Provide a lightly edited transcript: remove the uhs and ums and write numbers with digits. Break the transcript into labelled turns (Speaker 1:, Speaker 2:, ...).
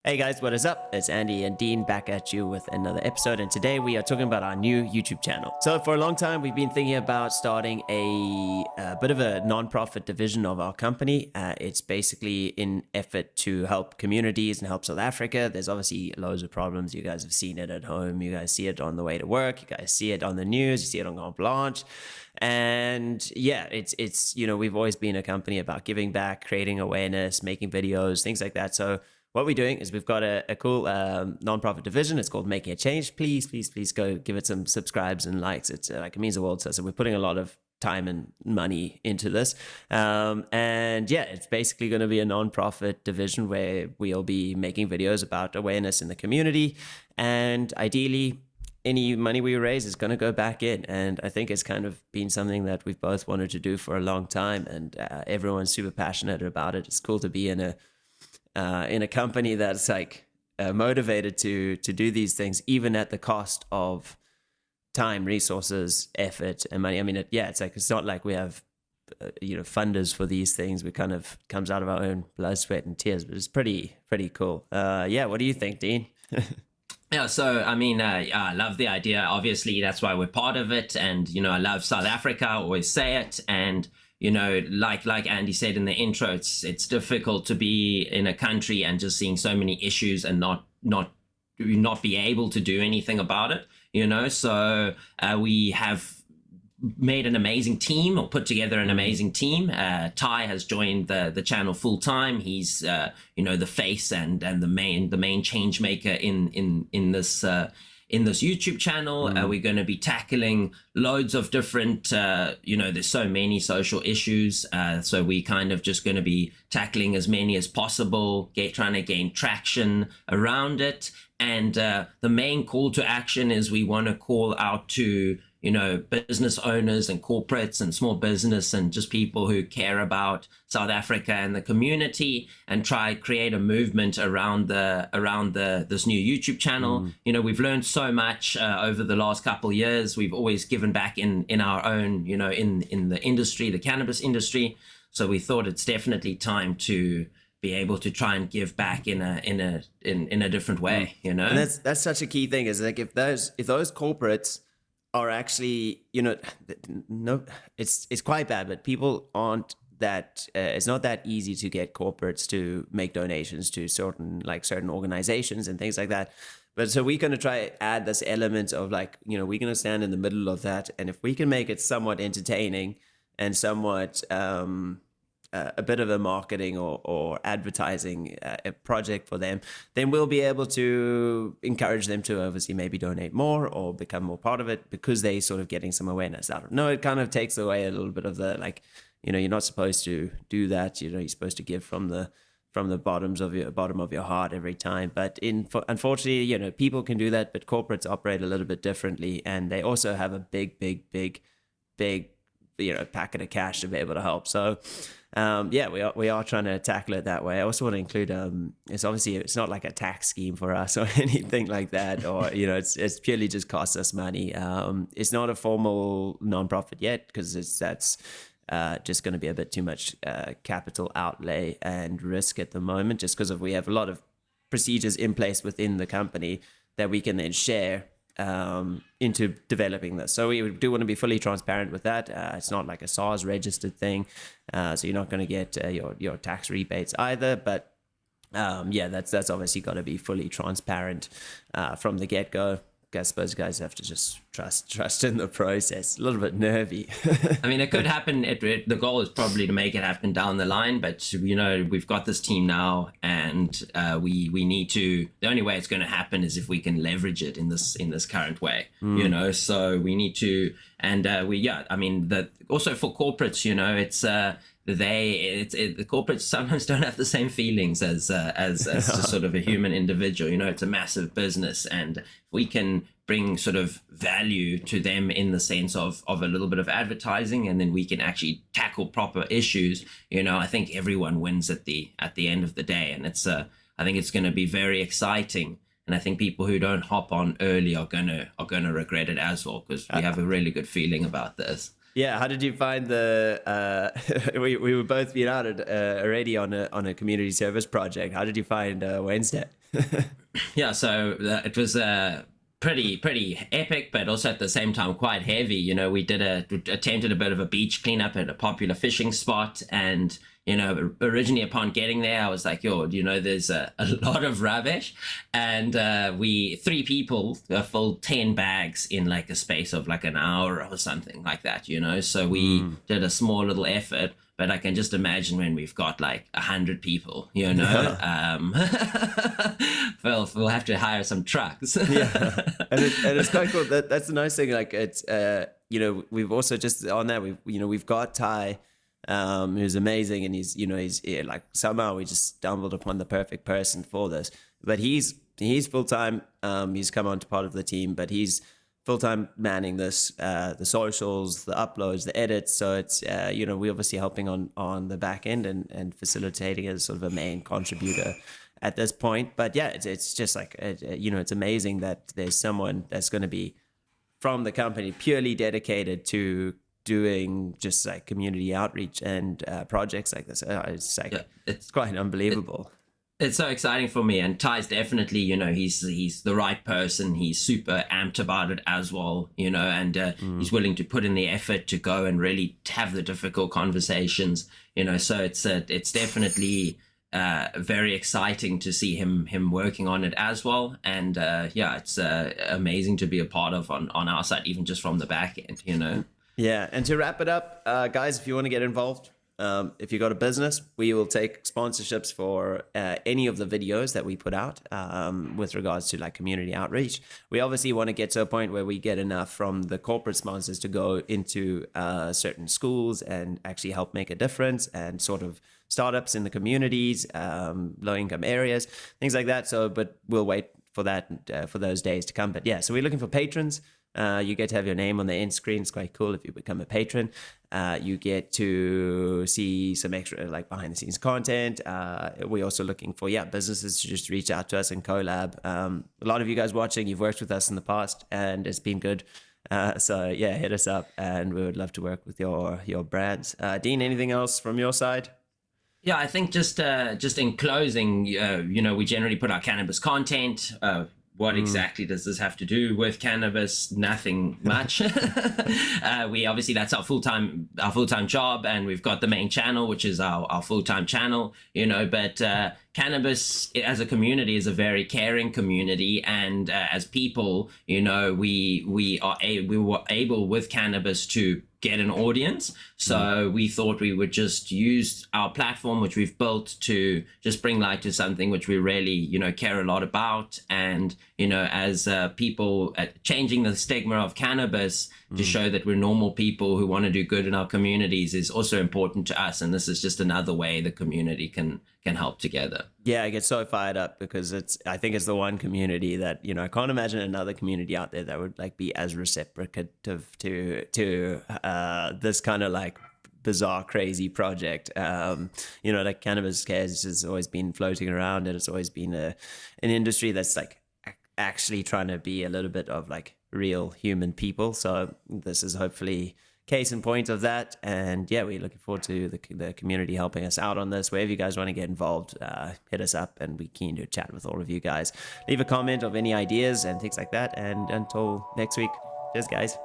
Speaker 1: Hey guys, what is up? It's Andy and Dean back at you with another episode, and today we are talking about our new YouTube channel. So for a long time, we've been thinking about starting a bit of a non-profit division of our company. It's basically in effort to help communities and help South Africa. There's obviously loads of problems. You guys have seen it at home. You guys see it on the way to work. You guys see it on the news. You see it on Grand Blanche. And yeah, it's we've always been a company about giving back, creating awareness, making videos, things like that. So what we're doing is we've got a cool non-profit division. It's called Making a Change. Please go give it some subscribes and likes. It's it means the world to us. So we're putting a lot of time and money into this. And yeah, it's basically going to be a non-profit division where we'll be making videos about awareness in the community. And ideally, any money we raise is going to go back in. And I think it's kind of been something that we've both wanted to do for a long time. And everyone's super passionate about it. It's cool to be in a company that's like motivated to do these things, even at the cost of time, resources, effort, and money. I mean, it's not like we have funders for these things. We kind of comes out of our own blood, sweat, and tears, but it's pretty cool. What do you think, Dean?
Speaker 2: Yeah, so I mean, I love the idea. Obviously, that's why we're part of it, and I love South Africa. I always say it, and like Andy said in the intro, it's difficult to be in a country and just seeing so many issues and not be able to do anything about it. So we have made an amazing team, or put together an amazing team. Ty has joined the channel full time. He's the face and the main change maker in this YouTube channel. We're going to be tackling loads of different, there's so many social issues. So we kind of just going to be tackling as many as possible, trying to gain traction around it. And the main call to action is we want to call out to business owners and corporates and small business and just people who care about South Africa and the community, and try create a movement around this new YouTube channel. We've learned so much over the last couple of years. We've always given back in our own, in the industry, the cannabis industry. So we thought it's definitely time to be able to try and give back in a different way. And
Speaker 1: that's such a key thing. Is like if those corporates are actually, no, it's quite bad, but people aren't that, it's not that easy to get corporates to make donations to certain organizations and things like that. But so we're going to try add this element of we're going to stand in the middle of that. And if we can make it somewhat entertaining and somewhat, a bit of a marketing or advertising a project for them, then we'll be able to encourage them to obviously maybe donate more or become more part of it, because they sort of getting some awareness out of it. No, it kind of takes away a little bit of the you're not supposed to do that. You're supposed to give from the bottom of your heart every time. But unfortunately, people can do that, but corporates operate a little bit differently, and they also have a big packet of cash to be able to help. So we are trying to tackle it that way. I also want to include it's not like a tax scheme for us or anything like that, or it's purely just costs us money. It's not a formal nonprofit yet, because that's just going to be a bit too much capital outlay and risk at the moment, just because we have a lot of procedures in place within the company that we can then share into developing this. So we do want to be fully transparent with that. It's not like a SARS registered thing, so you're not going to get your tax rebates either. But that's obviously got to be fully transparent from the get-go. I suppose guys have to just trust in the process. A little bit nervy.
Speaker 2: I mean, it could happen. The goal is probably to make it happen down the line, but we've got this team now, and we need to. The only way it's going to happen is if we can leverage it in this current way. So we need to, and also for corporates, it's. The corporates sometimes don't have the same feelings as just sort of a human individual. It's a massive business, and if we can bring sort of value to them in the sense of a little bit of advertising, and then we can actually tackle proper issues, I think everyone wins at the end of the day. And I think it's going to be very exciting. And I think people who don't hop on early are gonna regret it as well, because we have a really good feeling about this.
Speaker 1: Yeah, how did you find we were both being out already on a community service project. How did you find Wednesday?
Speaker 2: Yeah, so it was pretty epic, but also at the same time quite heavy. We attempted a bit of a beach cleanup at a popular fishing spot, and originally upon getting there, I was like, yo, there's a lot of rubbish, and we three people filled 10 bags in like a space of like an hour or something like that. So we did a small little effort. But I can just imagine when we've got like 100 people, we'll have to hire some trucks.
Speaker 1: Yeah, and it's quite cool. That's the nice thing. Like it's, we've also just on that we've got Ty, who's amazing, and he's like somehow we just stumbled upon the perfect person for this. But he's full time. He's come on to part of the team, but he's full-time manning this, the socials, the uploads, the edits. So it's, we're obviously helping on the back end and facilitating as sort of a main contributor at this point. But yeah, it's just like, it's amazing that there's someone that's going to be from the company purely dedicated to doing just like community outreach and projects like this. It's like, yeah, it's quite unbelievable.
Speaker 2: It's so exciting for me, and Ty's definitely, he's the right person. He's super amped about it as well, and he's willing to put in the effort to go and really have the difficult conversations, so it's definitely very exciting to see him working on it as well. And it's amazing to be a part of on our side, even just from the back end,
Speaker 1: Yeah, and to wrap it up, guys, if you want to get involved, if you got a business, we will take sponsorships for any of the videos that we put out with regards to like community outreach. We obviously want to get to a point where we get enough from the corporate sponsors to go into certain schools and actually help make a difference, and sort of startups in the communities, low income areas, things like that. So, but we'll wait for that, for those days to come. But yeah, so we're looking for patrons. You get to have your name on the end screen. It's quite cool if you become a patron. You get to see some extra like behind the scenes content. We're also looking for businesses to just reach out to us and collab. A lot of you guys watching, you've worked with us in the past and it's been good. So yeah, hit us up and we would love to work with your brands. Dean, anything else from your side?
Speaker 2: Yeah, I think just in closing, we generally put our cannabis content. What exactly does this have to do with cannabis? Nothing much. We obviously, that's our full-time job, and we've got the main channel, which is our full-time channel, but cannabis as a community is a very caring community, and as people, we were able with cannabis to get an audience. So we thought we would just use our platform, which we've built, to just bring light to something which we really, care a lot about. And, as people, changing the stigma of cannabis to show that we're normal people who want to do good in our communities is also important to us. And this is just another way the community can help together.
Speaker 1: Yeah, I get so fired up because I think it's the one community that, I can't imagine another community out there that would like be as reciprocative to this kind of like bizarre, crazy project. Like Cannabis Cares has always been floating around, and it's always been an industry that's like actually trying to be a little bit of like real human people. So this is hopefully case in point of that. And yeah, we're looking forward to the community helping us out on this. Wherever you guys want to get involved, hit us up, and we're keen to chat with all of you guys. Leave a comment of any ideas and things like that. And until next week, cheers guys.